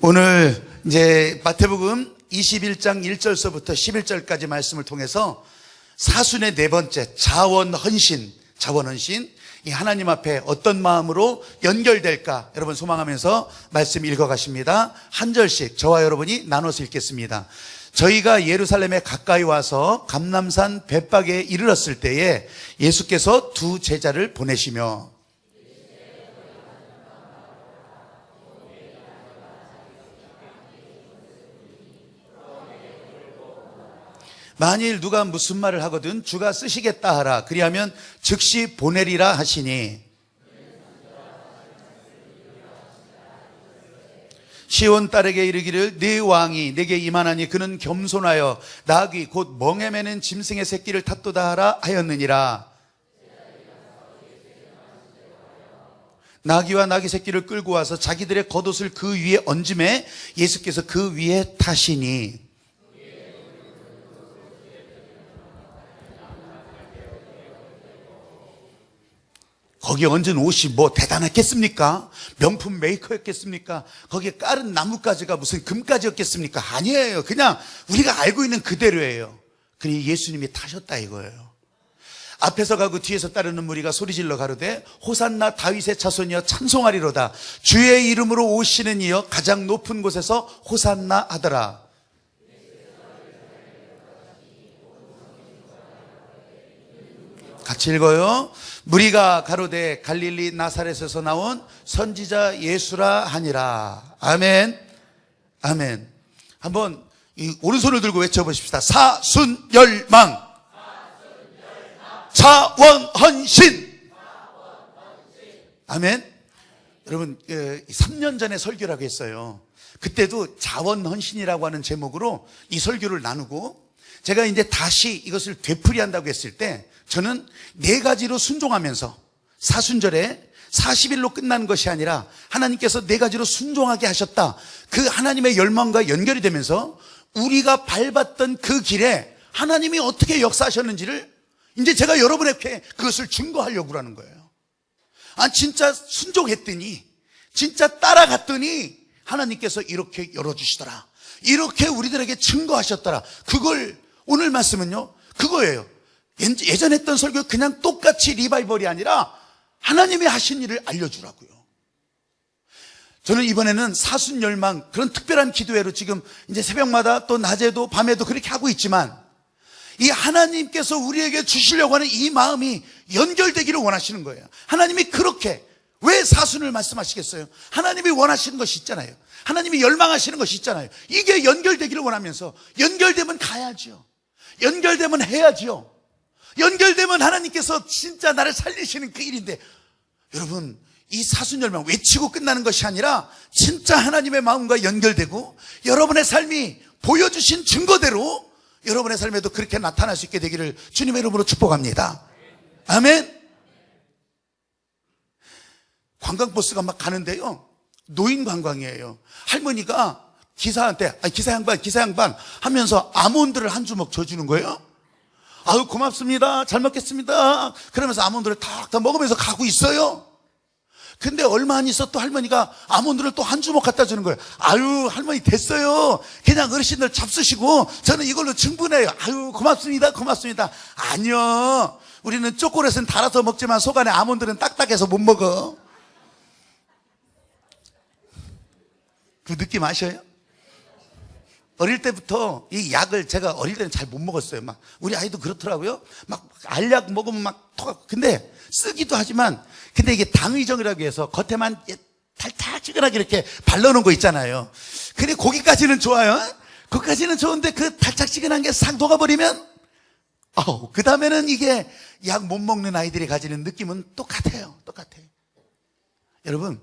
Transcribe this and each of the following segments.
오늘 이제 마태복음 21장 1절서부터 11절까지 말씀을 통해서 사순의 네 번째 자원헌신, 이 하나님 앞에 어떤 마음으로 연결될까 여러분 소망하면서 말씀 읽어가십니다. 한 절씩 저와 여러분이 나눠서 읽겠습니다. 저희가 예루살렘에 가까이 와서 감람산 벳박에 이르렀을 때에 예수께서 두 제자를 보내시며 만일 누가 무슨 말을 하거든 주가 쓰시겠다 하라. 그리하면 즉시 보내리라 하시니 시온 딸에게 이르기를 네 왕이 내게 임하나니 그는 겸손하여 나귀 곧 멍에 매는 짐승의 새끼를 탔도다 하라 하였느니라. 나귀와 나귀 새끼를 끌고 와서 자기들의 겉옷을 그 위에 얹음에 예수께서 그 위에 타시니 거기에 얹은 옷이 뭐 대단했겠습니까? 명품 메이커였겠습니까? 거기에 깔은 나뭇가지가 무슨 금가지였겠습니까? 아니에요. 그냥 우리가 알고 있는 그대로예요. 그러니 예수님이 타셨다 이거예요. 앞에서 가고 뒤에서 따르는 무리가 소리질러 가로되 호산나 다윗의 자손이여 찬송하리로다. 주의 이름으로 오시는 이여 가장 높은 곳에서 호산나 하더라. 같이 읽어요. 무리가 가로되 갈릴리 나사렛에서 나온 선지자 예수라 하니라. 아멘. 아멘. 한번 이 오른손을 들고 외쳐보십시다. 사순열망, 자원헌신. 아멘. 여러분 3년 전에 설교라고 했어요. 그때도 자원헌신이라고 하는 제목으로 이 설교를 나누고 제가 이제 다시 이것을 되풀이한다고 했을 때 저는 네 가지로 순종하면서 사순절에 40일로 끝나는 것이 아니라 하나님께서 네 가지로 순종하게 하셨다. 그 하나님의 열망과 연결이 되면서 우리가 밟았던 그 길에 하나님이 어떻게 역사하셨는지를 이제 제가 여러분에게 그것을 증거하려고 하는 거예요. 진짜 순종했더니 진짜 따라갔더니 하나님께서 이렇게 열어주시더라. 이렇게 우리들에게 증거하셨더라. 그걸 오늘 말씀은요 그거예요. 예전 했던 설교 그냥 똑같이 리바이벌이 아니라 하나님이 하신 일을 알려주라고요. 저는 이번에는 사순열망 그런 특별한 기도회로 지금 이제 새벽마다 또 낮에도 밤에도 그렇게 하고 있지만 이 하나님께서 우리에게 주시려고 하는 이 마음이 연결되기를 원하시는 거예요. 하나님이 그렇게 왜 사순을 말씀하시겠어요? 하나님이 원하시는 것이 있잖아요. 하나님이 열망하시는 것이 있잖아요. 이게 연결되기를 원하면서 연결되면 가야죠. 연결되면 해야죠. 연결되면 하나님께서 진짜 나를 살리시는 그 일인데 여러분 이 사순열망 외치고 끝나는 것이 아니라 진짜 하나님의 마음과 연결되고 여러분의 삶이 보여주신 증거대로 여러분의 삶에도 그렇게 나타날 수 있게 되기를 주님의 이름으로 축복합니다. 아멘. 관광버스가 막 가는데요 노인 관광이에요. 할머니가 기사한테 기사 양반 하면서 아몬드를 한 주먹 줘주는 거예요. 아유 고맙습니다. 잘 먹겠습니다. 그러면서 아몬드를 탁 먹으면서 가고 있어요. 근데 얼마 안 있어 또 할머니가 아몬드를 또 한 주먹 갖다 주는 거예요. 아유 할머니 됐어요. 그냥 어르신들 잡수시고 저는 이걸로 충분해요. 아유 고맙습니다. 아니요 우리는 초콜릿은 달아서 먹지만 속 안에 아몬드는 딱딱해서 못 먹어. 그 느낌 아셔요? 어릴 때부터 이 약을 제가 어릴 때는 잘 못 먹었어요. 막 우리 아이도 그렇더라고요. 막 알약 먹으면 막 토가. 근데 쓰기도 하지만 근데 이게 당의정이라고 해서 겉에만 달짝지근하게 이렇게 발라놓은 거 있잖아요. 근데 거기까지는 좋아요. 거기까지는 좋은데 그 달짝지근한 게 싹 녹아버리면 그 다음에는 이게 약 못 먹는 아이들이 가지는 느낌은 똑같아요. 여러분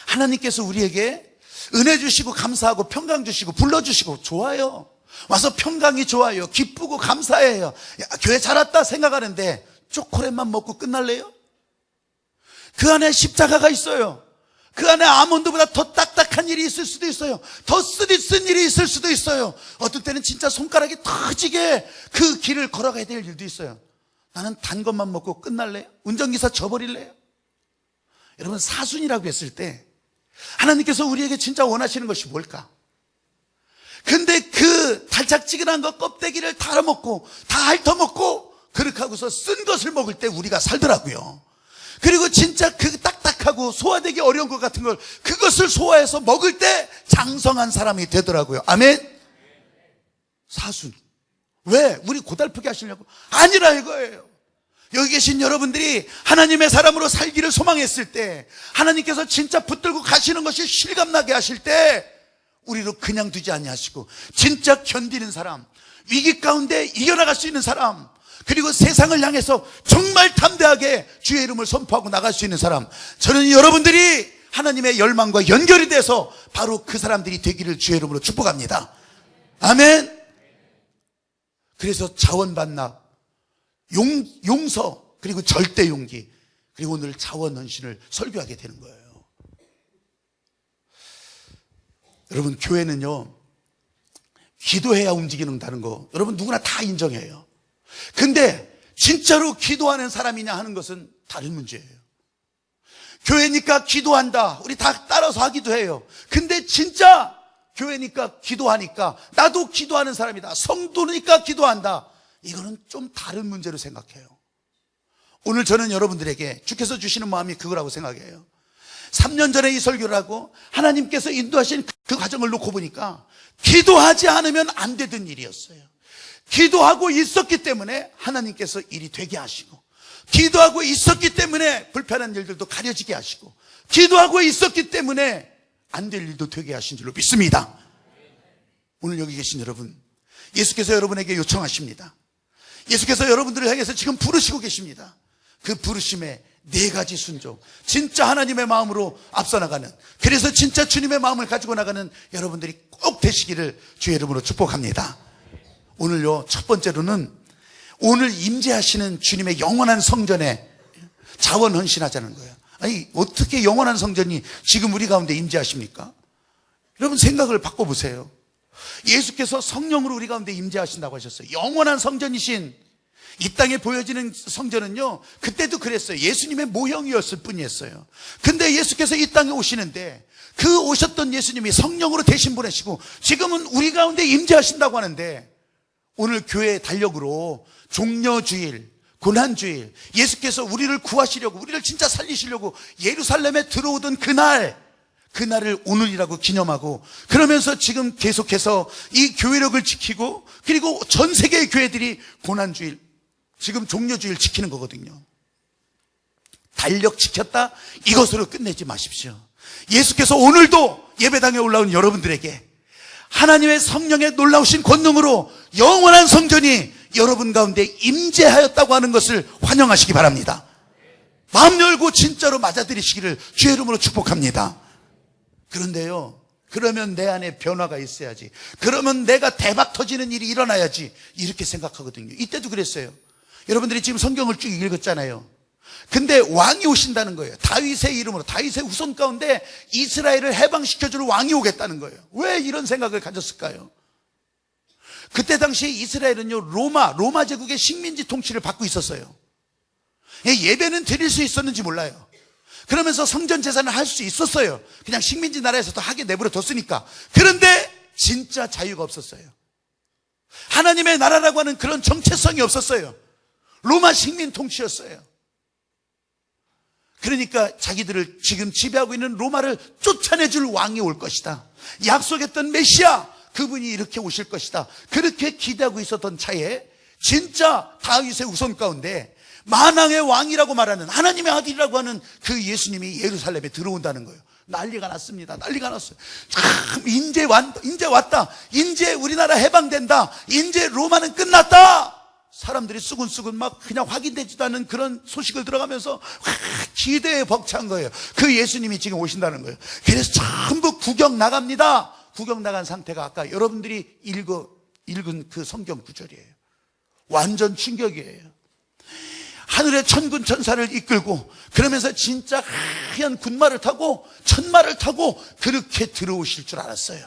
하나님께서 우리에게 은혜 주시고 감사하고 평강 주시고 불러주시고 좋아요. 와서 평강이 좋아요. 기쁘고 감사해요. 교회 잘 왔다 생각하는데 초콜릿만 먹고 끝날래요? 그 안에 십자가가 있어요. 그 안에 아몬드보다 더 딱딱한 일이 있을 수도 있어요. 더 쓰디쓴 일이 있을 수도 있어요. 어떤 때는 진짜 손가락이 터지게 그 길을 걸어가야 될 일도 있어요. 나는 단 것만 먹고 끝날래요? 운전기사 져버릴래요? 여러분 사순이라고 했을 때 하나님께서 우리에게 진짜 원하시는 것이 뭘까? 근데 그 달짝지근한 거 껍데기를 달아먹고 다 핥아먹고 그렇게 하고서 쓴 것을 먹을 때 우리가 살더라고요. 그리고 진짜 그 딱딱하고 소화되기 어려운 것 같은 걸 그것을 소화해서 먹을 때 장성한 사람이 되더라고요. 아멘. 사순. 왜? 우리 고달프게 하시려고? 아니라 이거예요. 여기 계신 여러분들이 하나님의 사람으로 살기를 소망했을 때, 하나님께서 진짜 붙들고 가시는 것이 실감나게 하실 때 우리로 그냥 두지 아니하시고 진짜 견디는 사람, 위기 가운데 이겨나갈 수 있는 사람, 그리고 세상을 향해서 정말 담대하게 주의 이름을 선포하고 나갈 수 있는 사람, 저는 여러분들이 하나님의 열망과 연결이 돼서 바로 그 사람들이 되기를 주의 이름으로 축복합니다. 아멘. 그래서 자원반납, 용서, 그리고 절대 용기, 그리고 오늘 자원헌신을 설교하게 되는 거예요. 여러분, 교회는요, 기도해야 움직이는다는 거 여러분 누구나 다 인정해요. 근데 진짜로 기도하는 사람이냐 하는 것은 다른 문제예요. 교회니까 기도한다, 우리 다 따라서 하기도 해요. 근데 진짜 교회니까 기도하니까 나도 기도하는 사람이다, 성도니까 기도한다, 이거는 좀 다른 문제로 생각해요. 오늘 저는 여러분들에게 주께서 주시는 마음이 그거라고 생각해요. 3년 전에 이 설교를 하고 하나님께서 인도하신 그 과정을 놓고 보니까 기도하지 않으면 안 되던 일이었어요. 기도하고 있었기 때문에 하나님께서 일이 되게 하시고, 기도하고 있었기 때문에 불편한 일들도 가려지게 하시고, 기도하고 있었기 때문에 안 될 일도 되게 하신 줄로 믿습니다. 오늘 여기 계신 여러분, 예수께서 여러분에게 요청하십니다. 예수께서 여러분들을 향해서 지금 부르시고 계십니다. 그 부르심에 4가지 순종, 진짜 하나님의 마음으로 앞서 나가는, 그래서 진짜 주님의 마음을 가지고 나가는 여러분들이 꼭 되시기를 주의 이름으로 축복합니다. 오늘요, 첫 번째로는 오늘 임재하시는 주님의 영원한 성전에 자원 헌신하자는 거예요. 아니, 어떻게 영원한 성전이 지금 우리 가운데 임재하십니까? 여러분 생각을 바꿔보세요. 예수께서 성령으로 우리 가운데 임재하신다고 하셨어요. 영원한 성전이신 이 땅에 보여지는 성전은요, 그때도 그랬어요. 예수님의 모형이었을 뿐이었어요. 근데 예수께서 이 땅에 오시는데 그 오셨던 예수님이 성령으로 대신 보내시고 지금은 우리 가운데 임재하신다고 하는데, 오늘 교회의 달력으로 종려주일, 고난주일, 예수께서 우리를 구하시려고, 우리를 진짜 살리시려고 예루살렘에 들어오던 그날을 오늘이라고 기념하고, 그러면서 지금 계속해서 이 교회력을 지키고, 그리고 전 세계의 교회들이 고난주일, 지금 종려주일 지키는 거거든요. 달력 지켰다, 이것으로 끝내지 마십시오. 예수께서 오늘도 예배당에 올라온 여러분들에게 하나님의 성령의 놀라우신 권능으로 영원한 성전이 여러분 가운데 임재하였다고 하는 것을 환영하시기 바랍니다. 마음 열고 진짜로 맞아들이시기를 주의 이름으로 축복합니다. 그런데요, 그러면 내 안에 변화가 있어야지, 그러면 내가 대박 터지는 일이 일어나야지, 이렇게 생각하거든요. 이때도 그랬어요. 여러분들이 지금 성경을 쭉 읽었잖아요. 근데 왕이 오신다는 거예요. 다윗의 이름으로, 다윗의 후손 가운데 이스라엘을 해방시켜줄 왕이 오겠다는 거예요. 왜 이런 생각을 가졌을까요? 그때 당시 이스라엘은요, 로마 제국의 식민지 통치를 받고 있었어요. 예배는 드릴 수 있었는지 몰라요. 그러면서 성전 제사는 할 수 있었어요. 그냥 식민지 나라에서도 하게 내버려 뒀으니까. 그런데 진짜 자유가 없었어요. 하나님의 나라라고 하는 그런 정체성이 없었어요. 로마 식민 통치였어요. 그러니까 자기들을 지금 지배하고 있는 로마를 쫓아내줄 왕이 올 것이다, 약속했던 메시아, 그분이 이렇게 오실 것이다, 그렇게 기대하고 있었던 차에 진짜 다윗의 후손 가운데 만왕의 왕이라고 말하는, 하나님의 아들이라고 하는 그 예수님이 예루살렘에 들어온다는 거예요. 난리가 났습니다. 난리가 났어요. 참, 이제 왔다. 이제 우리나라 해방된다. 이제 로마는 끝났다. 사람들이 수근수근 막 그냥 확인되지도 않은 그런 소식을 들어가면서 기대에 벅찬 거예요. 그 예수님이 지금 오신다는 거예요. 그래서 전부 구경 나갑니다. 구경 나간 상태가 아까 여러분들이 읽은 그 성경 구절이에요. 완전 충격이에요. 하늘의 천군 천사를 이끌고, 그러면서 진짜 하얀 군마를 타고 천마를 타고 그렇게 들어오실 줄 알았어요.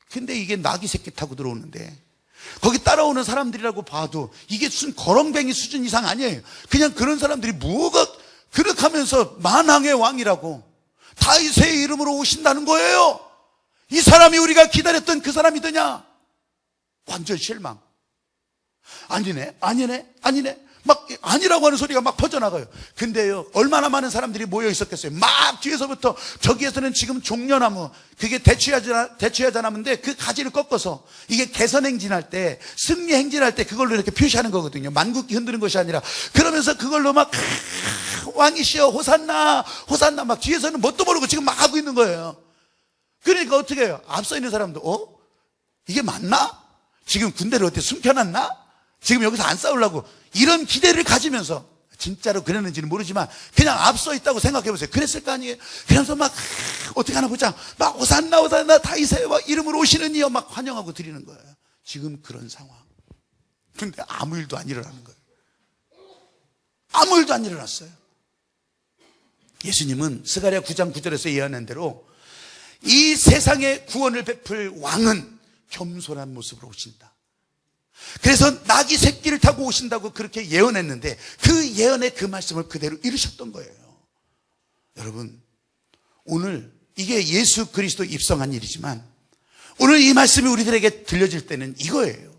근데 이게 나귀 새끼 타고 들어오는데, 거기 따라오는 사람들이라고 봐도 이게 무슨 거렁뱅이 수준 이상 아니에요. 그냥 그런 사람들이 뭐가 그렇게 하면서 만왕의 왕이라고, 다윗의 이름으로 오신다는 거예요. 이 사람이 우리가 기다렸던 그 사람이더냐? 완전 실망. 아니네, 아니네, 아니네. 막 아니라고 하는 소리가 막 퍼져나가요. 근데요, 얼마나 많은 사람들이 모여 있었겠어요. 막 뒤에서부터, 저기에서는 지금 종려나무, 그게 대추야자나무인데 그 가지를 꺾어서, 이게 개선행진할 때, 승리행진할 때 그걸로 이렇게 표시하는 거거든요. 만국기 흔드는 것이 아니라. 그러면서 그걸로 막 왕이시여 호산나 호산나 막 뒤에서는 뭣도 모르고 지금 막 하고 있는 거예요. 그러니까 어떻게 해요? 앞서 있는 사람도 이게 맞나? 지금 군대를 어떻게 숨겨놨나? 지금 여기서 안 싸우려고 이런 기대를 가지면서, 진짜로 그랬는지는 모르지만 그냥 앞서 있다고 생각해 보세요. 그랬을 거 아니에요. 그래서 막 어떻게 하나 보자, 막 호산나 호산나 다윗의 막 이름으로 오시는 이여 막 환영하고 드리는 거예요. 지금 그런 상황. 근데 아무 일도 안 일어나는 거예요. 아무 일도 안 일어났어요. 예수님은 스가랴 9장 9절에서 예언한 대로 이 세상에 구원을 베풀 왕은 겸손한 모습으로 오신다. 그래서 낙이 새끼를 타고 오신다고 그렇게 예언했는데 그 예언의 그 말씀을 그대로 이루셨던 거예요. 여러분, 오늘 이게 예수 그리스도 입성한 일이지만 오늘 이 말씀이 우리들에게 들려질 때는 이거예요.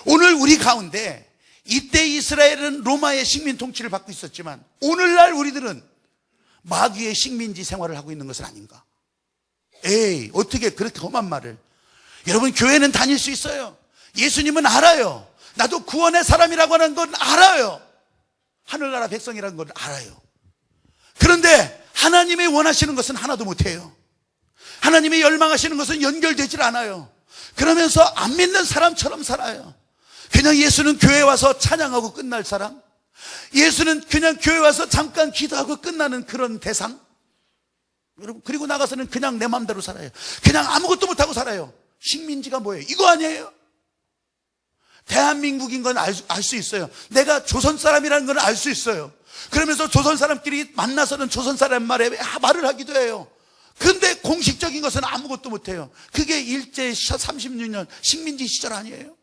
오늘 우리 가운데 이때 이스라엘은 로마의 식민 통치를 받고 있었지만 오늘날 우리들은 마귀의 식민지 생활을 하고 있는 것은 아닌가? 에이, 어떻게 그렇게 험한 말을. 여러분, 교회는 다닐 수 있어요. 예수님은 알아요. 나도 구원의 사람이라고 하는 건 알아요. 하늘나라 백성이라는 건 알아요. 그런데 하나님이 원하시는 것은 하나도 못해요. 하나님이 열망하시는 것은 연결되질 않아요. 그러면서 안 믿는 사람처럼 살아요. 그냥 예수는 교회 와서 찬양하고 끝날 사람, 예수는 그냥 교회 와서 잠깐 기도하고 끝나는 그런 대상. 여러분, 그리고 나가서는 그냥 내 마음대로 살아요. 그냥 아무것도 못하고 살아요. 식민지가 뭐예요? 이거 아니에요? 대한민국인 건 알 수 있어요. 내가 조선 사람이라는 건 알 수 있어요. 그러면서 조선 사람끼리 만나서는 조선 사람 말에 말을 하기도 해요. 근데 공식적인 것은 아무것도 못해요. 그게 일제 36년 식민지 시절 아니에요?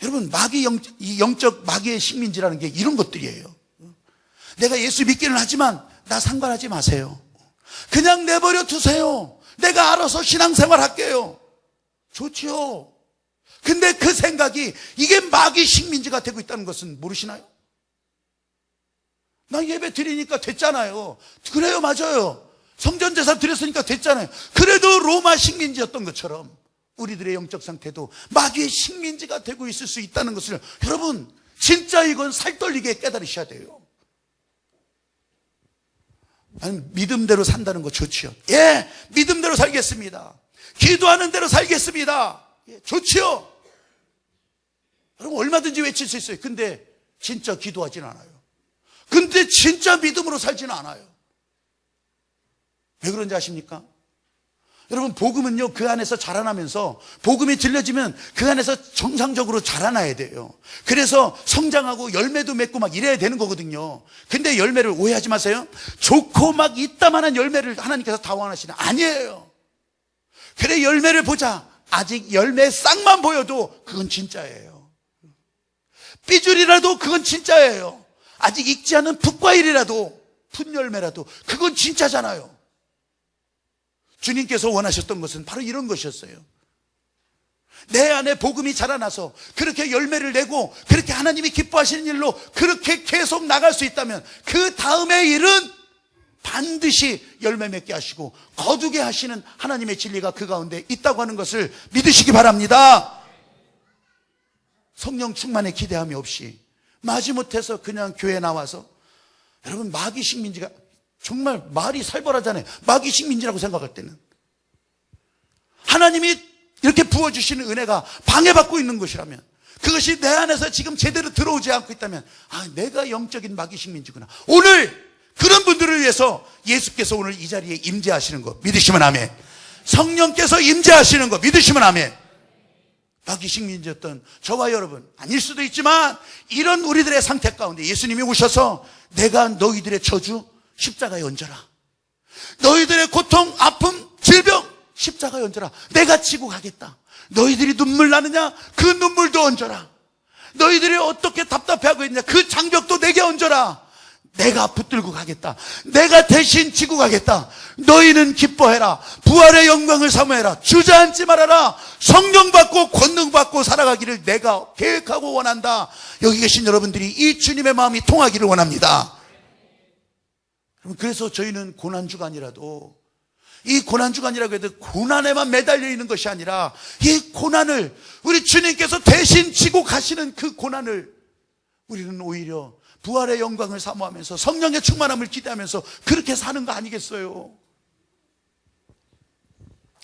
여러분, 이 영적 마귀의 식민지라는 게 이런 것들이에요. 내가 예수 믿기는 하지만 나 상관하지 마세요. 그냥 내버려 두세요. 내가 알아서 신앙생활 할게요. 좋지요. 근데 그 생각이 이게 마귀 식민지가 되고 있다는 것은 모르시나요? 나 예배 드리니까 됐잖아요. 그래요, 맞아요. 성전제사 드렸으니까 됐잖아요. 그래도 로마 식민지였던 것처럼 우리들의 영적 상태도 마귀의 식민지가 되고 있을 수 있다는 것을 여러분, 진짜 이건 살떨리게 깨달으셔야 돼요. 아니, 믿음대로 산다는 거 좋지요. 예, 믿음대로 살겠습니다. 기도하는 대로 살겠습니다. 예, 좋지요. 여러분, 얼마든지 외칠 수 있어요. 근데 진짜 기도하진 않아요. 근데 진짜 믿음으로 살지는 않아요. 왜 그런지 아십니까? 여러분, 복음은요, 그 안에서 자라나면서, 복음이 들려지면 그 안에서 정상적으로 자라나야 돼요. 그래서 성장하고 열매도 맺고 막 이래야 되는 거거든요. 근데 열매를 오해하지 마세요. 좋고 막 이따만한 열매를 하나님께서 다 원하시는, 아니에요. 그래, 열매를 보자. 아직 열매 싹만 보여도 그건 진짜예요. 삐줄이라도 그건 진짜예요. 아직 익지 않은 풋과일이라도, 풋열매라도 그건 진짜잖아요. 주님께서 원하셨던 것은 바로 이런 것이었어요. 내 안에 복음이 자라나서 그렇게 열매를 내고 그렇게 하나님이 기뻐하시는 일로 그렇게 계속 나갈 수 있다면 그 다음의 일은 반드시 열매 맺게 하시고 거두게 하시는 하나님의 진리가 그 가운데 있다고 하는 것을 믿으시기 바랍니다. 성령 충만의 기대함이 없이 마지못해서 그냥 교회 나와서, 여러분, 마귀 식민지가 정말 말이 살벌하잖아요. 마귀 식민지라고 생각할 때는 하나님이 이렇게 부어주시는 은혜가 방해받고 있는 것이라면, 그것이 내 안에서 지금 제대로 들어오지 않고 있다면, 아, 내가 영적인 마귀 식민지구나. 오늘 그런 분들을 위해서 예수께서 오늘 이 자리에 임재하시는 거 믿으시면 아멘. 성령께서 임재하시는 거 믿으시면 아멘. 마귀 식민지였던 저와 여러분, 아닐 수도 있지만 이런 우리들의 상태 가운데 예수님이 오셔서 내가 너희들의 저주 십자가에 얹어라. 너희들의 고통, 아픔, 질병 십자가에 얹어라. 내가 지고 가겠다. 너희들이 눈물 나느냐? 그 눈물도 얹어라. 너희들이 어떻게 답답해하고 있느냐? 그 장벽도 내게 얹어라. 내가 붙들고 가겠다. 내가 대신 지고 가겠다. 너희는 기뻐해라. 부활의 영광을 사모해라. 주저앉지 말아라. 성령 받고 권능 받고 살아가기를 내가 계획하고 원한다. 여기 계신 여러분들이 이 주님의 마음이 통하기를 원합니다. 그래서 저희는 고난주간이라도, 이 고난주간이라고 해도 고난에만 매달려 있는 것이 아니라 이 고난을 우리 주님께서 대신 지고 가시는 그 고난을 우리는 오히려 부활의 영광을 사모하면서 성령의 충만함을 기대하면서 그렇게 사는 거 아니겠어요?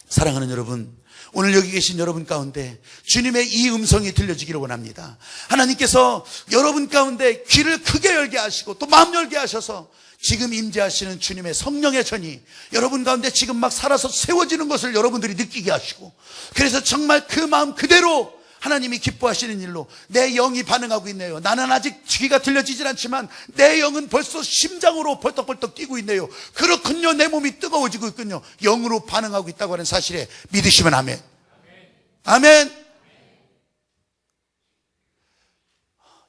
사랑하는 여러분, 오늘 여기 계신 여러분 가운데 주님의 이 음성이 들려지기를 원합니다. 하나님께서 여러분 가운데 귀를 크게 열게 하시고 또 마음 열게 하셔서 지금 임재하시는 주님의 성령의 전이 여러분 가운데 지금 막 살아서 세워지는 것을 여러분들이 느끼게 하시고, 그래서 정말 그 마음 그대로 하나님이 기뻐하시는 일로 내 영이 반응하고 있네요. 나는 아직 귀가 들려지질 않지만 내 영은 벌써 심장으로 벌떡벌떡 뛰고 있네요. 그렇군요. 내 몸이 뜨거워지고 있군요. 영으로 반응하고 있다고 하는 사실에 믿으시면 아멘. 아멘.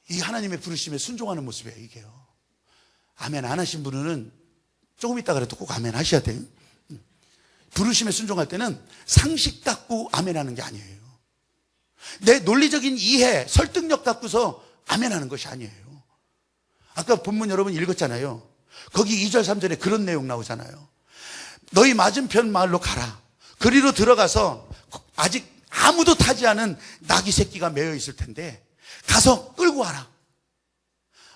이 하나님의 부르심에 순종하는 모습이에요, 이게요. 아멘 안 하신 분은 조금 있다 그래도 꼭 아멘 하셔야 돼요. 부르심에 순종할 때는 상식 갖고 아멘 하는 게 아니에요. 내 논리적인 이해, 설득력 갖고서 아멘하는 것이 아니에요. 아까 본문 여러분 읽었잖아요. 거기 2절 3절에 그런 내용 나오잖아요. 너희 맞은편 마을로 가라. 그리로 들어가서 아직 아무도 타지 않은 나귀 새끼가 매여 있을 텐데 가서 끌고 와라.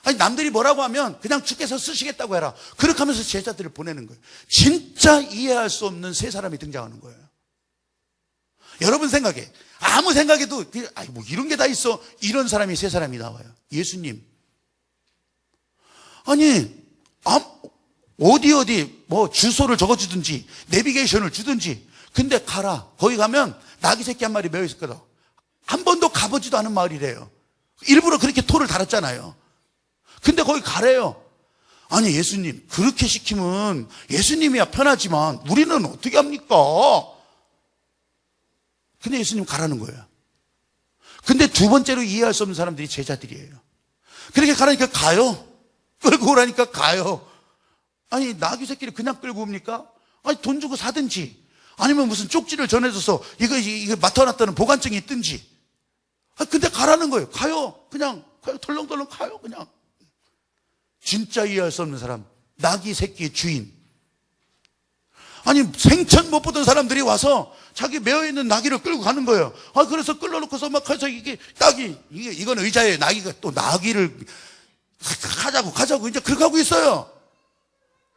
아니 남들이 뭐라고 하면 그냥 주께서 쓰시겠다고 해라. 그렇게 하면서 제자들을 보내는 거예요. 진짜 이해할 수 없는 세 사람이 등장하는 거예요. 여러분 생각에, 아무 생각에도 뭐 이런 게 다 있어, 이런 사람이 세 사람이 나와요. 예수님, 아니 어디 뭐 주소를 적어주든지 내비게이션을 주든지, 근데 가라. 거기 가면 나귀 새끼 한 마리 매여 있을 거다. 한 번도 가보지도 않은 마을이래요. 일부러 그렇게 토를 달았잖아요. 근데 거기 가래요. 아니 예수님, 그렇게 시키면 예수님이야 편하지만 우리는 어떻게 합니까? 근데 예수님 가라는 거예요. 근데 두 번째로 이해할 수 없는 사람들이 제자들이에요. 그렇게 가라니까 가요. 끌고 오라니까 가요. 아니 나귀 새끼를 그냥 끌고 옵니까? 아니 돈 주고 사든지, 아니면 무슨 쪽지를 전해줘서 이거 맡아놨다는 보관증이 있든지. 근데 가라는 거예요. 가요. 그냥 덜렁덜렁 가요. 그냥. 진짜 이해할 수 없는 사람, 나귀 새끼의 주인. 아니 생전 못 보던 사람들이 와서 자기 매어있는 나귀를 끌고 가는 거예요. 그래서 끌어놓고서 막 해서 이게 나귀, 이건 의자예요. 나귀가 또 나귀를 가자고 이제 그렇게 하고 있어요.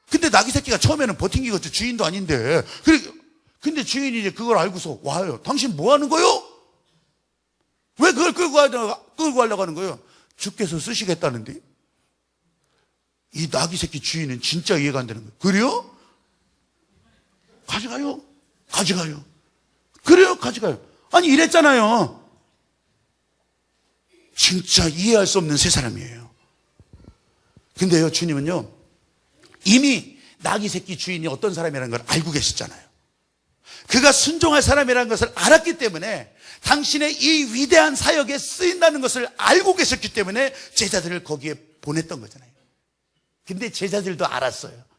근데 나귀 새끼가 처음에는 버팅기겠죠. 주인도 아닌데. 근데 주인이 이제 그걸 알고서 와요. 당신 뭐 하는 거요? 왜 그걸 끌고 가려고 하는 거예요? 주께서 쓰시겠다는데. 이 나귀 새끼 주인은 진짜 이해가 안 되는 거예요. 그래요? 가져가요. 그래요? 가져가요. 아니 이랬잖아요. 진짜 이해할 수 없는 세 사람이에요. 근데요, 주님은요 이미 나귀 새끼 주인이 어떤 사람이라는 걸 알고 계셨잖아요. 그가 순종할 사람이라는 것을 알았기 때문에, 당신의 이 위대한 사역에 쓰인다는 것을 알고 계셨기 때문에 제자들을 거기에 보냈던 거잖아요. 근데 제자들도 알았어요.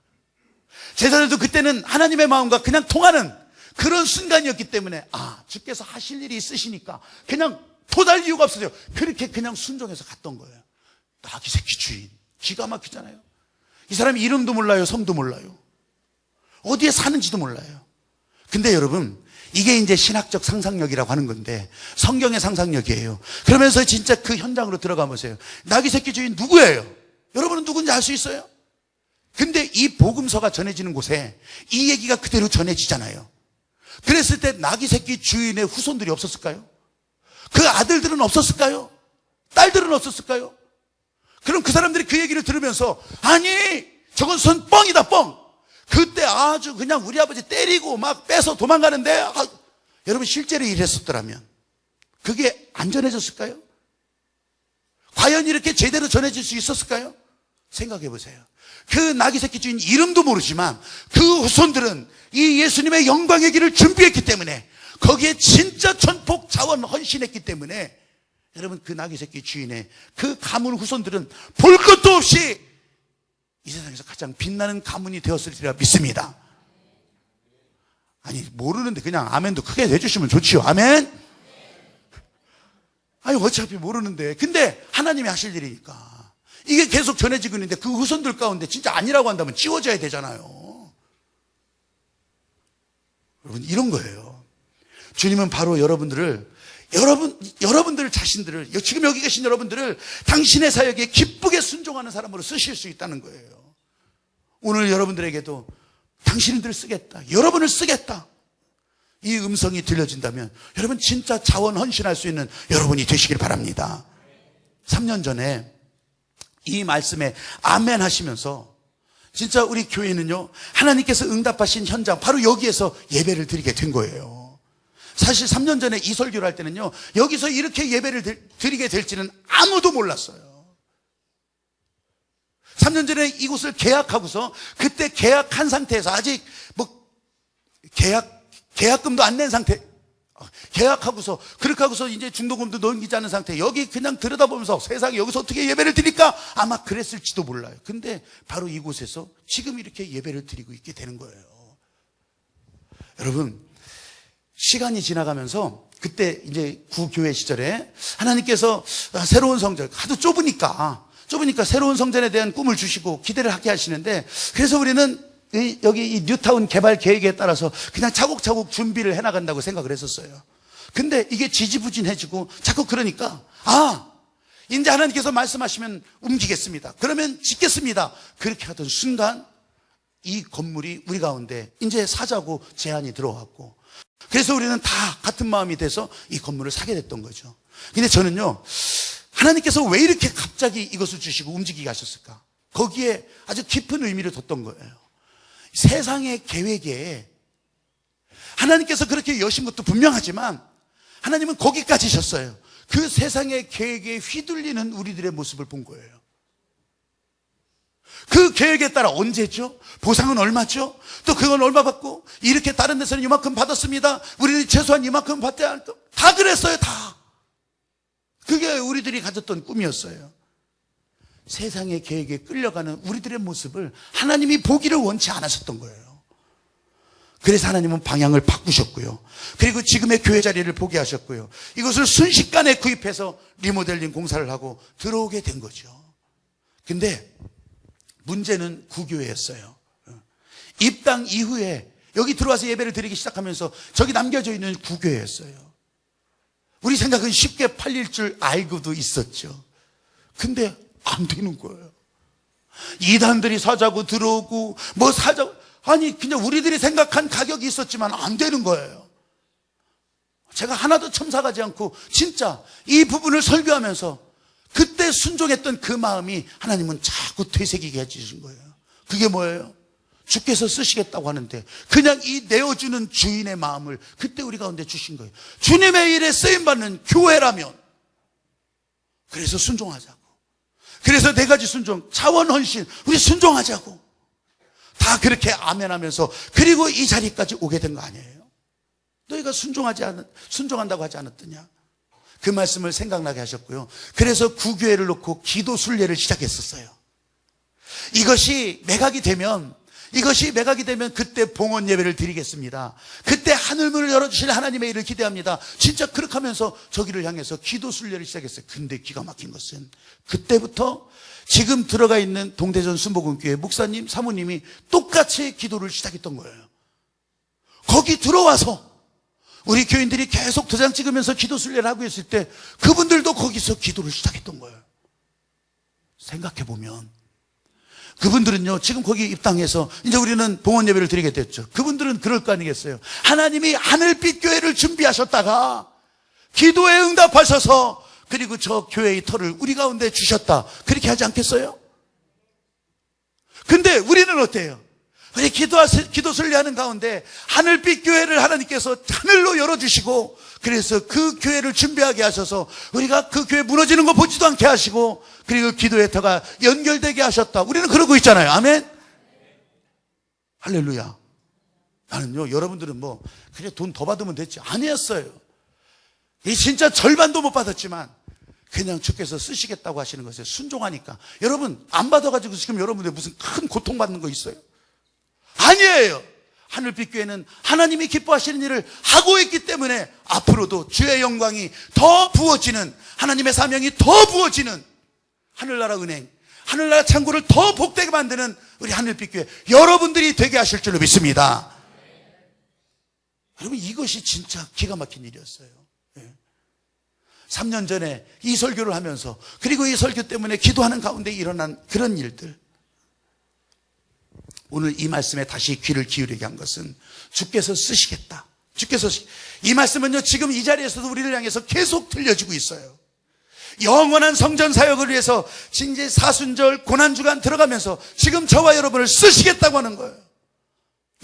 제자들도 그때는 하나님의 마음과 그냥 통하는 그런 순간이었기 때문에, 주께서 하실 일이 있으시니까 그냥 토달 이유가 없어요. 그렇게 그냥 순종해서 갔던 거예요. 나귀 새끼 주인, 기가 막히잖아요. 이 사람이 이름도 몰라요, 성도 몰라요, 어디에 사는지도 몰라요. 근데 여러분, 이게 이제 신학적 상상력이라고 하는 건데 성경의 상상력이에요. 그러면서 진짜 그 현장으로 들어가 보세요. 나귀 새끼 주인 누구예요? 여러분은 누군지 알 수 있어요? 근데 이 복음서가 전해지는 곳에 이 얘기가 그대로 전해지잖아요. 그랬을 때 나귀 새끼 주인의 후손들이 없었을까요? 그 아들들은 없었을까요? 딸들은 없었을까요? 그럼 그 사람들이 그 얘기를 들으면서, 아니 저건 뻥이다 뻥. 그때 아주 그냥 우리 아버지 때리고 막 빼서 도망가는데, 여러분 실제로 이랬었더라면 그게 안 전해졌을까요? 과연 이렇게 제대로 전해질 수 있었을까요? 생각해 보세요. 그 나귀 새끼 주인 이름도 모르지만 그 후손들은 이 예수님의 영광의 길을 준비했기 때문에, 거기에 진짜 전폭 자원 헌신했기 때문에, 여러분 그 나귀 새끼 주인의 그 가문 후손들은 볼 것도 없이 이 세상에서 가장 빛나는 가문이 되었으리라 믿습니다. 아니, 모르는데 그냥 아멘도 크게 해주시면 좋지요. 아멘. 아니, 어차피 모르는데. 근데 하나님이 하실 일이니까 이게 계속 전해지고 있는데 그 후손들 가운데 진짜 아니라고 한다면 지워져야 되잖아요. 여러분, 이런 거예요. 주님은 바로 여러분들 자신들을, 지금 여기 계신 여러분들을 당신의 사역에 기쁘게 순종하는 사람으로 쓰실 수 있다는 거예요. 오늘 여러분들에게도 당신들을 쓰겠다, 여러분을 쓰겠다, 이 음성이 들려진다면 여러분 진짜 자원 헌신할 수 있는 여러분이 되시길 바랍니다. 3년 전에 이 말씀에 아멘 하시면서 진짜 우리 교회는요, 하나님께서 응답하신 현장 바로 여기에서 예배를 드리게 된 거예요. 사실 3년 전에 이 설교를 할 때는요, 여기서 이렇게 예배를 드리게 될지는 아무도 몰랐어요. 3년 전에 이곳을 계약하고서 그때 계약한 상태에서 아직 계약금도 안 낸 상태, 계약하고서 그렇게 하고서 이제 중도금도 넘기지 않은 상태, 여기 그냥 들여다보면서 세상에 여기서 어떻게 예배를 드릴까? 아마 그랬을지도 몰라요. 근데 바로 이곳에서 지금 이렇게 예배를 드리고 있게 되는 거예요. 여러분, 시간이 지나가면서 그때 이제 구교회 시절에 하나님께서 새로운 성전, 하도 좁으니까 새로운 성전에 대한 꿈을 주시고 기대를 하게 하시는데, 그래서 우리는 여기 이 뉴타운 개발 계획에 따라서 그냥 차곡차곡 준비를 해나간다고 생각을 했었어요. 근데 이게 지지부진해지고 자꾸 그러니까, 이제 하나님께서 말씀하시면 움직이겠습니다, 그러면 짓겠습니다, 그렇게 하던 순간 이 건물이 우리 가운데 이제 사자고 제안이 들어왔고, 그래서 우리는 다 같은 마음이 돼서 이 건물을 사게 됐던 거죠. 근데 저는요, 하나님께서 왜 이렇게 갑자기 이것을 주시고 움직이게 하셨을까? 거기에 아주 깊은 의미를 뒀던 거예요. 세상의 계획에 하나님께서 그렇게 여신 것도 분명하지만 하나님은 거기까지셨어요. 그 세상의 계획에 휘둘리는 우리들의 모습을 본 거예요. 그 계획에 따라 언제죠? 보상은 얼마죠? 또 그건 얼마 받고, 이렇게 다른 데서는 이만큼 받았습니다, 우리는 최소한 이만큼 받아야 할 거, 다 그랬어요. 다. 그게 우리들이 가졌던 꿈이었어요. 세상의 계획에 끌려가는 우리들의 모습을 하나님이 보기를 원치 않으셨던 거예요. 그래서 하나님은 방향을 바꾸셨고요, 그리고 지금의 교회 자리를 보게 하셨고요, 이것을 순식간에 구입해서 리모델링 공사를 하고 들어오게 된 거죠. 근데 문제는 구교회였어요. 입당 이후에 여기 들어와서 예배를 드리기 시작하면서 저기 남겨져 있는 구교회였어요. 우리 생각은 쉽게 팔릴 줄 알고도 있었죠. 근데 안 되는 거예요. 이단들이 사자고 들어오고 뭐 사자고, 아니 그냥 우리들이 생각한 가격이 있었지만 안 되는 거예요. 제가 하나도 첨삭하지 않고 진짜 이 부분을 설교하면서 그때 순종했던 그 마음이 하나님은 자꾸 되새기게 해주신 거예요. 그게 뭐예요? 주께서 쓰시겠다고 하는데 그냥 이 내어주는 주인의 마음을 그때 우리 가운데 주신 거예요. 주님의 일에 쓰임받는 교회라면, 그래서 순종하자고, 그래서 네 가지 순종, 차원 헌신, 우리 순종하자고 다 그렇게 아멘하면서, 그리고 이 자리까지 오게 된 거 아니에요? 너희가 순종한다고 하지 않았더냐? 그 말씀을 생각나게 하셨고요. 그래서 구교회를 놓고 기도 순례를 시작했었어요. 이것이 매각이 되면 그때 봉헌 예배를 드리겠습니다, 그때 하늘문을 열어주실 하나님의 일을 기대합니다, 진짜 그렇게 하면서 저기를 향해서 기도 순례를 시작했어요. 근데 기가 막힌 것은 그때부터 지금 들어가 있는 동대전 순복음교회 목사님, 사모님이 똑같이 기도를 시작했던 거예요. 거기 들어와서 우리 교인들이 계속 도장 찍으면서 기도 순례를 하고 있을 때 그분들도 거기서 기도를 시작했던 거예요. 생각해보면 그분들은요, 지금 거기 입당해서 이제 우리는 봉헌 예배를 드리게 됐죠. 그분들은 그럴 거 아니겠어요? 하나님이 하늘빛 교회를 준비하셨다가 기도에 응답하셔서 그리고 저 교회의 터를 우리 가운데 주셨다, 그렇게 하지 않겠어요? 근데 우리는 어때요? 우리 기도 순례하는 가운데 하늘빛 교회를 하나님께서 하늘로 열어주시고, 그래서 그 교회를 준비하게 하셔서 우리가 그 교회 무너지는 거 보지도 않게 하시고, 그리고 기도의 터가 연결되게 하셨다. 우리는 그러고 있잖아요. 아멘. 할렐루야. 나는요, 여러분들은 그래 돈 더 받으면 됐지, 아니었어요. 이 진짜 절반도 못 받았지만 그냥 주께서 쓰시겠다고 하시는 것에 순종하니까. 여러분, 안 받아가지고 지금 여러분들 무슨 큰 고통받는 거 있어요? 아니에요. 하늘빛 교회는 하나님이 기뻐하시는 일을 하고 있기 때문에 앞으로도 주의 영광이 더 부어지는, 하나님의 사명이 더 부어지는 하늘나라 은행, 하늘나라 창고를 더 복되게 만드는 우리 하늘빛 교회 여러분들이 되게 하실 줄로 믿습니다. 여러분, 이것이 진짜 기가 막힌 일이었어요. 3년 전에 이 설교를 하면서, 그리고 이 설교 때문에 기도하는 가운데 일어난 그런 일들, 오늘 이 말씀에 다시 귀를 기울이게 한 것은 주께서 쓰시겠다. 이 말씀은요, 지금 이 자리에서도 우리를 향해서 계속 들려지고 있어요. 영원한 성전 사역을 위해서 이제 사순절 고난주간 들어가면서 지금 저와 여러분을 쓰시겠다고 하는 거예요.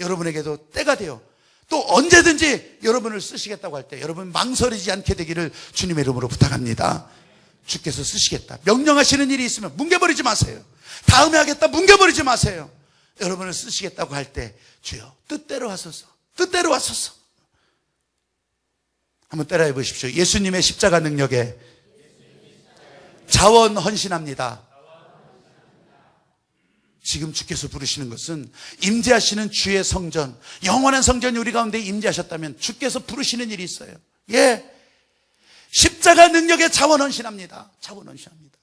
여러분에게도 때가 돼요. 또 언제든지 여러분을 쓰시겠다고 할 때 여러분 망설이지 않게 되기를 주님의 이름으로 부탁합니다. 주께서 쓰시겠다. 명령하시는 일이 있으면 뭉개버리지 마세요. 다음에 하겠다 뭉개버리지 마세요. 여러분을 쓰시겠다고 할 때 주여 뜻대로 하소서, 뜻대로 하소서. 한번 따라해 보십시오. 예수님의 십자가 능력에 자원 헌신합니다. 지금 주께서 부르시는 것은 임재하시는 주의 성전, 영원한 성전이 우리 가운데 임재하셨다면 주께서 부르시는 일이 있어요. 예, 십자가 능력에 자원 헌신합니다. 자원 헌신합니다.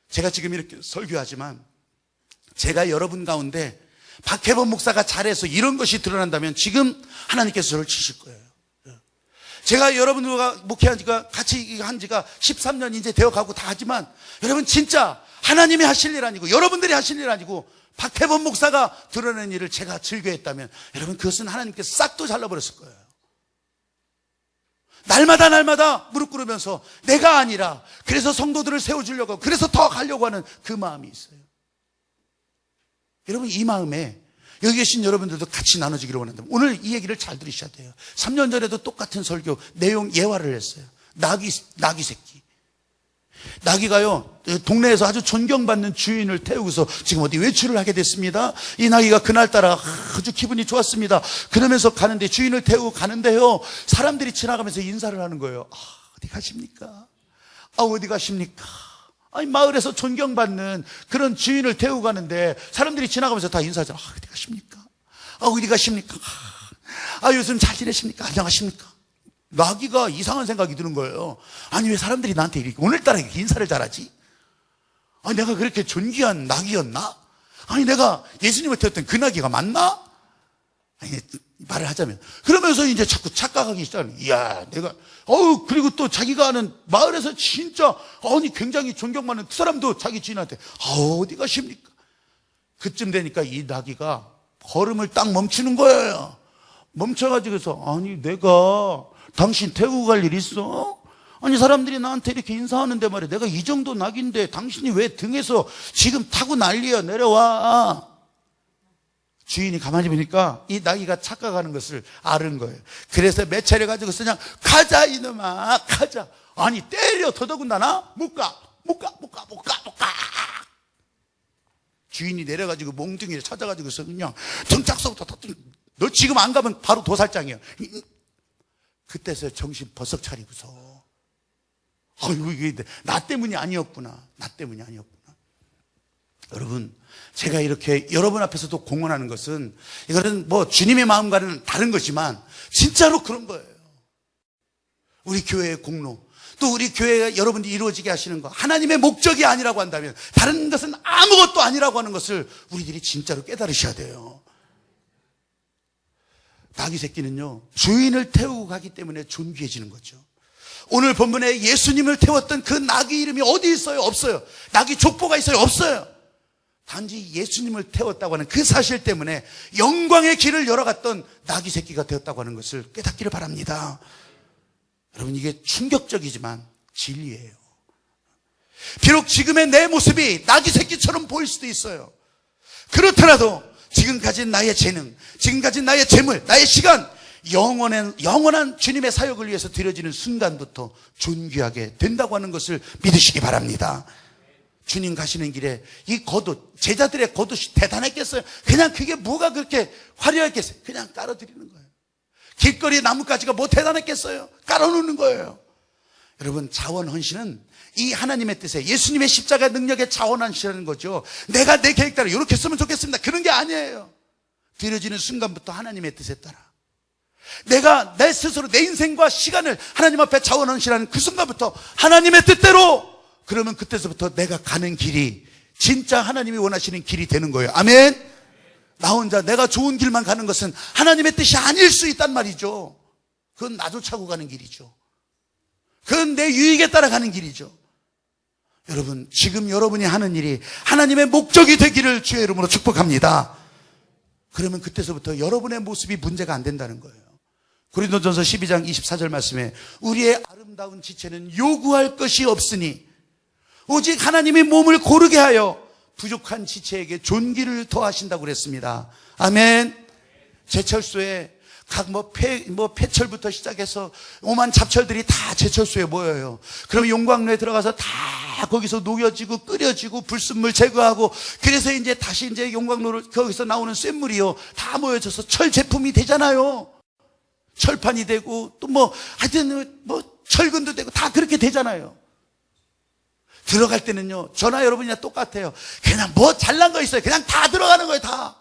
제가 지금 이렇게 설교하지만 제가 여러분 가운데 박혜범 목사가 잘해서 이런 것이 드러난다면 지금 하나님께서 저를 치실 거예요. 제가 여러분들과 목회한 지가 같이 한 지가 13년 이제 되어가고 다 하지만 여러분 진짜 하나님이 하실 일 아니고 여러분들이 하실 일 아니고 박혜범 목사가 드러낸 일을 제가 즐겨했다면 여러분 그것은 하나님께서 싹도 잘라버렸을 거예요. 날마다 무릎 꿇으면서 내가 아니라 그래서 성도들을 세워주려고, 그래서 더 가려고 하는 그 마음이 있어요. 여러분 이 마음에 여기 계신 여러분들도 같이 나눠주기를 원한다. 오늘 이 얘기를 잘 들으셔야 돼요. 3년 전에도 똑같은 설교 내용 예화를 했어요. 나귀 새끼. 나귀가요, 동네에서 아주 존경받는 주인을 태우고서 지금 어디 외출을 하게 됐습니다. 이 나귀가 그날따라 아주 기분이 좋았습니다. 그러면서 가는데, 주인을 태우고 가는데요, 사람들이 지나가면서 인사를 하는 거예요. 어디 가십니까? 어디 가십니까? 아니, 마을에서 존경받는 그런 주인을 태우고 가는데 사람들이 지나가면서 다 인사하잖아. 어디 가십니까? 어디 가십니까? 요즘 잘 지내십니까? 안녕하십니까? 나귀가 이상한 생각이 드는 거예요. 아니, 왜 사람들이 나한테 이렇게 오늘따라 이렇게 인사를 잘하지? 내가 그렇게 존귀한 나귀였나? 내가 예수님을 태웠던 그 나귀가 맞나? 말을 하자면. 그러면서 이제 자꾸 착각하기 시작하는. 이야, 내가, 그리고 또 자기가 아는 마을에서 진짜, 굉장히 존경받는 그 사람도 자기 주인한테, 어디 가십니까? 그쯤 되니까 이 나귀가 걸음을 딱 멈추는 거예요. 멈춰가지고서, 내가 당신 태우고 갈 일 있어? 사람들이 나한테 이렇게 인사하는데 말이야. 내가 이 정도 낙인데 당신이 왜 등에서 지금 타고 난리야? 내려와. 주인이 가만히 보니까 이 나귀가 착각하는 것을 아는 거예요. 그래서 몇 차례 가지고서 그냥 가자 이놈아, 가자. 때려. 더더군다나 못 가. 주인이 내려가지고 몽둥이를 찾아가지고서 그냥 등짝서부터 너 지금 안 가면 바로 도살장이야. 그때서 정신 버석 차리고서, 이게 나 때문이 아니었구나. 여러분, 제가 이렇게 여러분 앞에서도 공언하는 것은, 이거는 주님의 마음과는 다른 거지만 진짜로 그런 거예요. 우리 교회의 공로, 또 우리 교회가 여러분들이 이루어지게 하시는 거, 하나님의 목적이 아니라고 한다면, 다른 것은 아무것도 아니라고 하는 것을 우리들이 진짜로 깨달으셔야 돼요. 나귀 새끼는요, 주인을 태우고 가기 때문에 존귀해지는 거죠. 오늘 본문에 예수님을 태웠던 그 나귀 이름이 어디 있어요? 없어요. 나귀 족보가 있어요? 없어요. 단지 예수님을 태웠다고 하는 그 사실 때문에 영광의 길을 열어갔던 나귀 새끼가 되었다고 하는 것을 깨닫기를 바랍니다. 여러분, 이게 충격적이지만 진리예요. 비록 지금의 내 모습이 나귀 새끼처럼 보일 수도 있어요. 그렇더라도 지금 가진 나의 재능, 지금 가진 나의 재물, 나의 시간, 영원한 주님의 사역을 위해서 드려지는 순간부터 존귀하게 된다고 하는 것을 믿으시기 바랍니다. 주님 가시는 길에 이 겉옷, 제자들의 겉옷이 대단했겠어요? 그냥 그게 뭐가 그렇게 화려했겠어요? 그냥 깔아드리는 거예요. 길거리 나뭇가지가 뭐 대단했겠어요? 깔아놓는 거예요. 여러분, 자원 헌신은 이 하나님의 뜻에 예수님의 십자가 능력에 자원 헌신하는 거죠. 내가 내 계획대로 이렇게 했으면 좋겠습니다, 그런 게 아니에요. 드려지는 순간부터 하나님의 뜻에 따라 내가 내 스스로 내 인생과 시간을 하나님 앞에 자원 헌신하는 그 순간부터 하나님의 뜻대로, 그러면 그때서부터 내가 가는 길이 진짜 하나님이 원하시는 길이 되는 거예요. 아멘. 나 혼자 내가 좋은 길만 가는 것은 하나님의 뜻이 아닐 수 있단 말이죠. 그건 나도 차고 가는 길이죠. 그건 내 유익에 따라 가는 길이죠. 여러분, 지금 여러분이 하는 일이 하나님의 목적이 되기를 주의 이름으로 축복합니다. 그러면 그때서부터 여러분의 모습이 문제가 안 된다는 거예요. 고린도전서 12장 24절 말씀에 우리의 아름다운 지체는 요구할 것이 없으니 오직 하나님이 몸을 고르게 하여 부족한 지체에게 존귀를 더하신다고 그랬습니다. 아멘. 제철소에 각 폐철부터 시작해서 오만 잡철들이 다 제철소에 모여요. 그럼 용광로에 들어가서 다 거기서 녹여지고 끓여지고 불순물 제거하고, 그래서 이제 다시 이제 용광로를 거기서 나오는 쇳물이요 다 모여져서 철 제품이 되잖아요. 철판이 되고 또 하여튼 철근도 되고 다 그렇게 되잖아요. 들어갈 때는요, 저나 여러분이나 똑같아요. 그냥 잘난 거 있어요. 그냥 다 들어가는 거예요, 다.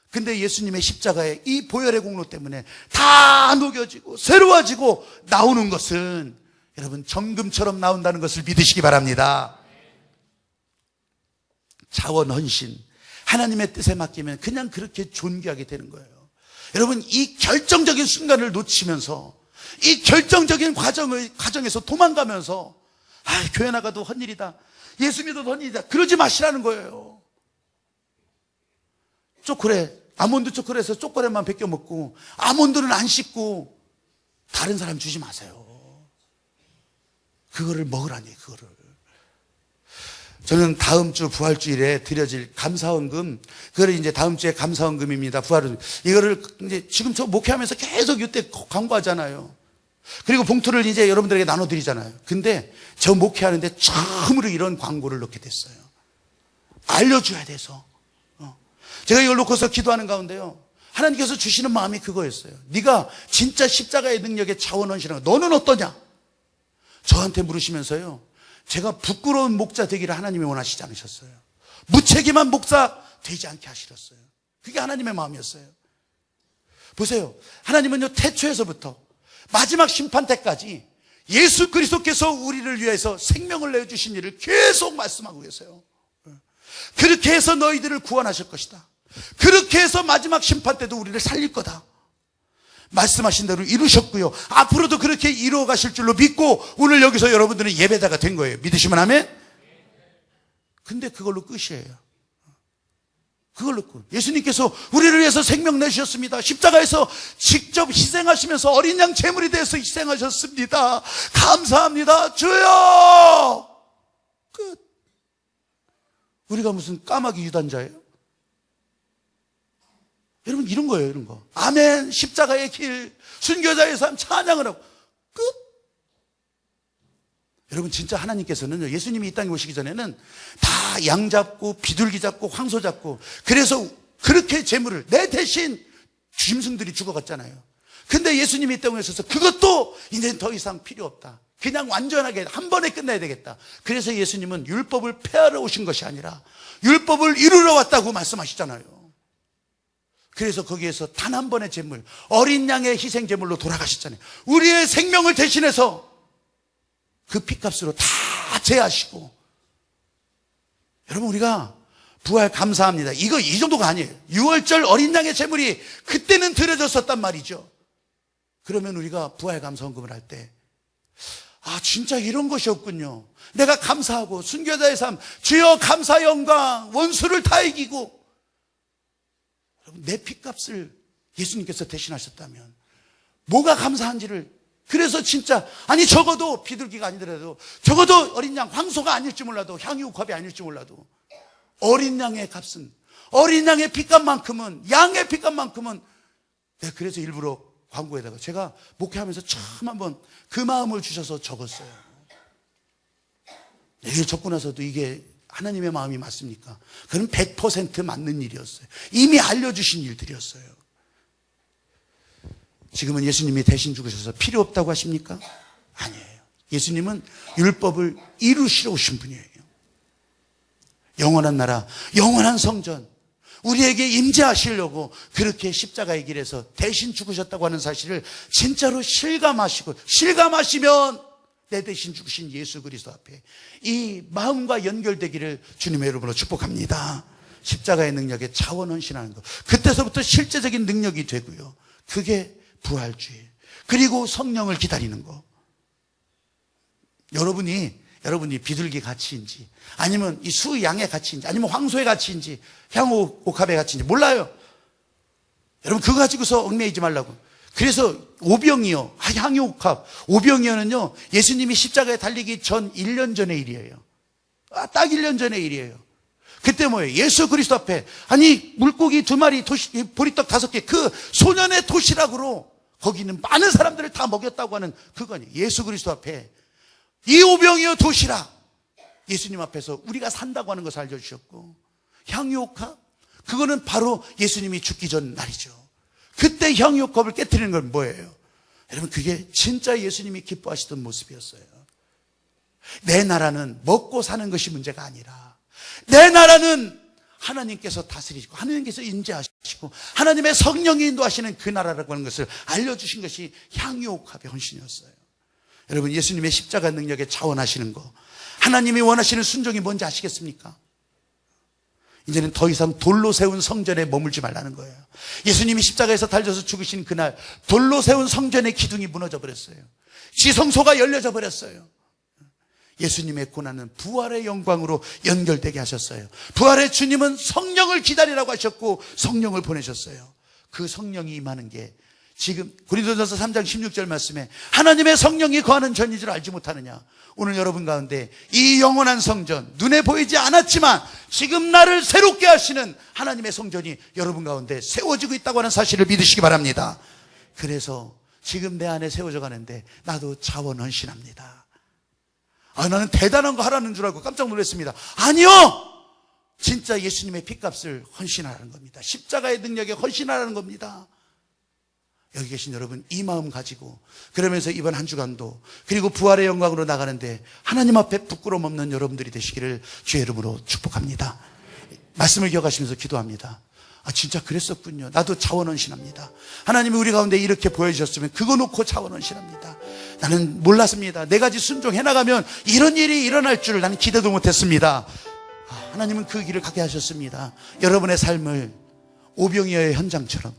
근데 예수님의 십자가의 이 보혈의 공로 때문에 다 녹여지고 새로워지고 나오는 것은 여러분 정금처럼 나온다는 것을 믿으시기 바랍니다. 자원 헌신, 하나님의 뜻에 맡기면 그냥 그렇게 존귀하게 되는 거예요. 여러분, 이 결정적인 순간을 놓치면서, 이 결정적인 과정에서 도망가면서 교회 나가도 헛일이다, 예수 믿어도 헛일이다, 그러지 마시라는 거예요. 아몬드 초콜릿에서 초콜릿만 벗겨 먹고 아몬드는 안 씹고 다른 사람 주지 마세요. 그거를 먹으라니, 그거를. 저는 다음 주 부활주일에 드려질 감사헌금, 그거를 이제 다음 주에 감사헌금입니다. 이거를 이제 지금 저 목회하면서 계속 이때 광고하잖아요. 그리고 봉투를 이제 여러분들에게 나눠드리잖아요. 근데 저 목회하는데 처음으로 이런 광고를 넣게 됐어요. 알려줘야 돼서. 제가 이걸 놓고서 기도하는 가운데요, 하나님께서 주시는 마음이 그거였어요. 네가 진짜 십자가의 능력에 자원 헌신하는 거, 너는 어떠냐? 저한테 물으시면서요, 제가 부끄러운 목자 되기를 하나님이 원하시지 않으셨어요. 무책임한 목사 되지 않게 하시렸어요. 그게 하나님의 마음이었어요. 보세요, 하나님은요, 태초에서부터 마지막 심판 때까지 예수 그리스도께서 우리를 위해서 생명을 내주신 일을 계속 말씀하고 계세요. 그렇게 해서 너희들을 구원하실 것이다. 그렇게 해서 마지막 심판 때도 우리를 살릴 거다. 말씀하신 대로 이루셨고요, 앞으로도 그렇게 이루어 가실 줄로 믿고 오늘 여기서 여러분들은 예배자가 된 거예요. 믿으시면 아멘. 근데 그걸로 끝이에요. 그걸로 끝. 예수님께서 우리를 위해서 생명 내주셨습니다. 십자가에서 직접 희생하시면서 어린 양 제물이 돼서 희생하셨습니다. 감사합니다, 주여. 끝. 우리가 무슨 까마귀 유단자예요? 여러분, 이런 거예요, 이런 거. 아멘, 십자가의 길, 순교자의 삶 찬양을 하고 끝. 여러분, 진짜 하나님께서는 예수님이 이 땅에 오시기 전에는 다 양 잡고 비둘기 잡고 황소 잡고, 그래서 그렇게 제물을 내 대신 짐승들이 죽어갔잖아요. 근데 예수님이 이 땅에 오셔서 그것도 이제 더 이상 필요 없다, 그냥 완전하게 한 번에 끝내야 되겠다. 그래서 예수님은 율법을 폐하러 오신 것이 아니라 율법을 이루러 왔다고 말씀하시잖아요. 그래서 거기에서 단 한 번의 제물, 어린 양의 희생 제물로 돌아가셨잖아요. 우리의 생명을 대신해서 그 피값으로 다 제하시고. 여러분, 우리가 부활 감사합니다, 이거 이 정도가 아니에요. 6월절 어린 양의 제물이 그때는 드려졌었단 말이죠. 그러면 우리가 부활 감사헌금을 할 때, 진짜 이런 것이 없군요. 내가 감사하고 순교자의 삶, 주여 감사 영광, 원수를 다 이기고. 내 피값을 예수님께서 대신하셨다면 뭐가 감사한지를, 그래서 진짜 적어도 비둘기가 아니더라도, 적어도 어린 양, 황소가 아닐지 몰라도, 향유옥합이 아닐지 몰라도 어린 양의 값은, 어린 양의 피값만큼은, 양의 피값만큼은, 그래서 일부러 광고에다가 제가 목회하면서 처음 한번 그 마음을 주셔서 적었어요. 이게 적고 나서도 이게 하나님의 마음이 맞습니까? 그건 100% 맞는 일이었어요. 이미 알려주신 일들이었어요. 지금은 예수님이 대신 죽으셔서 필요 없다고 하십니까? 아니에요. 예수님은 율법을 이루시러 오신 분이에요. 영원한 나라, 영원한 성전, 우리에게 임재하시려고 그렇게 십자가의 길에서 대신 죽으셨다고 하는 사실을 진짜로 실감하시면 내 대신 죽으신 예수 그리스도 앞에 이 마음과 연결되기를 주님의 이름으로 축복합니다. 십자가의 능력에 자원 헌신하는 것, 그때서부터 실제적인 능력이 되고요. 그게 부활주의, 그리고 성령을 기다리는 것. 여러분이 비둘기 가치인지, 아니면 이 수양의 가치인지, 아니면 황소의 가치인지, 향옥합의 가치인지 몰라요. 여러분 그거 가지고서 얽매이지 말라고. 그래서 오병이어, 향옥합, 오병이어는요, 예수님이 십자가에 달리기 전 1년 전의 일이에요. 딱 1년 전의 일이에요. 그때 뭐예요? 예수 그리스도 앞에, 아니 물고기 2마리, 보리떡 5개, 그 소년의 도시락으로 거기는 많은 사람들을 다 먹였다고 하는 그거니, 예수 그리스도 앞에 이 오병이어 도시락, 예수님 앞에서 우리가 산다고 하는 것을 알려주셨고, 향유옥합, 그거는 바로 예수님이 죽기 전 날이죠. 그때 향유옥합을 깨트리는 건 뭐예요? 여러분 그게 진짜 예수님이 기뻐하시던 모습이었어요. 내 나라는 먹고 사는 것이 문제가 아니라, 내 나라는 하나님께서 다스리시고 하나님께서 인재하시고 하나님의 성령이 인도하시는 그 나라라고 하는 것을 알려주신 것이 향유옥합의 헌신이었어요. 여러분 예수님의 십자가 능력에 자원하시는 거, 하나님이 원하시는 순종이 뭔지 아시겠습니까? 이제는 더 이상 돌로 세운 성전에 머물지 말라는 거예요. 예수님이 십자가에서 달려서 죽으신 그날 돌로 세운 성전의 기둥이 무너져 버렸어요. 지성소가 열려져 버렸어요. 예수님의 고난은 부활의 영광으로 연결되게 하셨어요. 부활의 주님은 성령을 기다리라고 하셨고 성령을 보내셨어요. 그 성령이 임하는 게 지금 고린도전서 3장 16절 말씀에 하나님의 성령이 거하는 전인 줄 알지 못하느냐. 오늘 여러분 가운데 이 영원한 성전, 눈에 보이지 않았지만 지금 나를 새롭게 하시는 하나님의 성전이 여러분 가운데 세워지고 있다고 하는 사실을 믿으시기 바랍니다. 그래서 지금 내 안에 세워져 가는데 나도 자원 헌신합니다. 나는 대단한 거 하라는 줄 알고 깜짝 놀랐습니다. 아니요! 진짜 예수님의 핏값을 헌신하라는 겁니다. 십자가의 능력에 헌신하라는 겁니다. 여기 계신 여러분 이 마음 가지고 그러면서 이번 한 주간도, 그리고 부활의 영광으로 나가는데 하나님 앞에 부끄러움 없는 여러분들이 되시기를 주의 이름으로 축복합니다. 말씀을 기억하시면서 기도합니다. 진짜 그랬었군요. 나도 자원헌신합니다. 하나님이 우리 가운데 이렇게 보여주셨으면 그거 놓고 자원헌신합니다. 나는 몰랐습니다. 4가지 순종해 나가면 이런 일이 일어날 줄 나는 기대도 못했습니다. 하나님은 그 길을 가게 하셨습니다. 여러분의 삶을 오병이어의 현장처럼,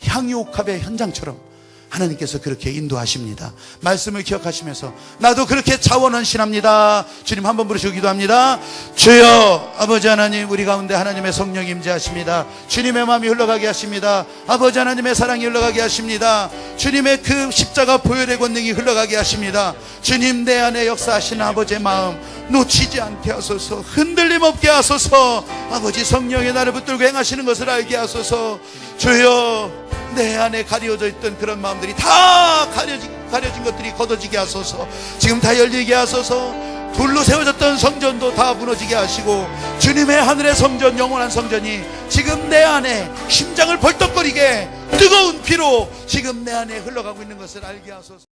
향유옥합의 현장처럼 하나님께서 그렇게 인도하십니다. 말씀을 기억하시면서 나도 그렇게 자원헌신합니다. 주님 한번 부르시고 기도합니다. 주여, 아버지 하나님, 우리 가운데 하나님의 성령이 임재하십니다. 주님의 마음이 흘러가게 하십니다. 아버지 하나님의 사랑이 흘러가게 하십니다. 주님의 그 십자가 보혈의 권능이 흘러가게 하십니다. 주님 내 안에 역사하시는 아버지의 마음 놓치지 않게 하소서, 흔들림 없게 하소서. 아버지 성령의 나를 붙들고 행하시는 것을 알게 하소서. 주여, 내 안에 가려져 있던 그런 마음들이 다 가려진 것들이 걷어지게 하소서. 지금 다 열리게 하소서. 돌로 세워졌던 성전도 다 무너지게 하시고 주님의 하늘의 성전, 영원한 성전이 지금 내 안에 심장을 벌떡거리게 뜨거운 피로 지금 내 안에 흘러가고 있는 것을 알게 하소서.